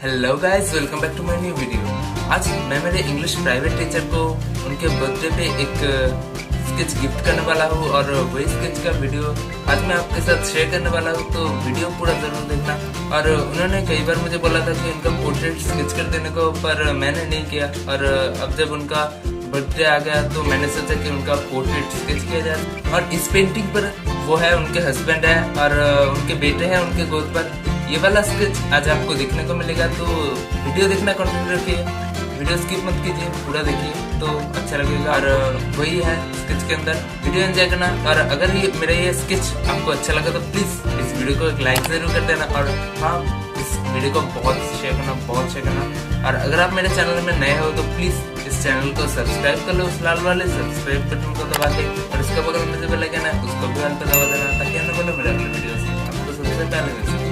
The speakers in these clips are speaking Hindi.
Hello guys, welcome back to my new video. आज मैं मेरे इंग्लिश प्राइवेट टीचर को उनके बर्थडे पे एक स्केच गिफ्ट करने वाला हूँ और वही स्केच का वीडियो आज मैं आपके साथ शेयर करने वाला हूँ, तो वीडियो पूरा जरूर देखना। और उन्होंने कई बार मुझे बोला था कि उनका पोर्ट्रेट स्केच कर देने को, पर मैंने नहीं किया। और अब जब उनका बर्थडे आ गया तो मैंने सोचा कि उनका पोर्ट्रेट स्केच किया जाए। और इस पेंटिंग पर वो है, उनके हस्बैंड है और उनके बेटे हैं उनके गोद पर। ये वाला स्केच आज आपको देखने को मिलेगा, तो वीडियो देखना कंटिन्यू रखिए, वीडियो स्किप मत कीजिए, पूरा देखिए तो अच्छा लगेगा। और वही है स्केच के अंदर, वीडियो एंजॉय करना। और अगर ये मेरा ये स्केच आपको अच्छा लगा तो प्लीज इस वीडियो को एक लाइक जरूर कर देना। और हाँ, इस वीडियो को बहुत शेयर करना। और अगर आप मेरे चैनल में नए हो तो प्लीज इस चैनल को सब्सक्राइब कर लो, उस लाल वाले सब्सक्राइब बटन को दबा के, और इसका बगल में जो बेल आइकन है उसको भी ऑल पे दबा देना, ताकि आने वाले मेरे अगले वीडियोस आपको सबसे पहले मिल सके।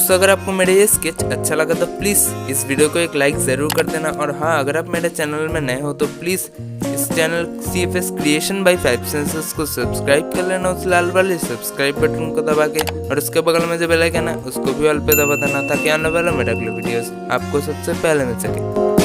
दोस्तों अगर आपको मेरा ये स्केच अच्छा लगा तो प्लीज़ इस वीडियो को एक लाइक ज़रूर कर देना। और हाँ, अगर आप मेरे चैनल में नए हो तो प्लीज़ इस channel CFS creation bye 5 senses को सब्सक्राइब कर लेना, उस लाल वाले सब्सक्राइब बटन को दबा के, और उसके बगल में जो बेल आइकन है उसको भी ऑल पे दबा देना, ताकि आने वाला मेरा अगले वीडियोस आपको सबसे पहले मिल सके।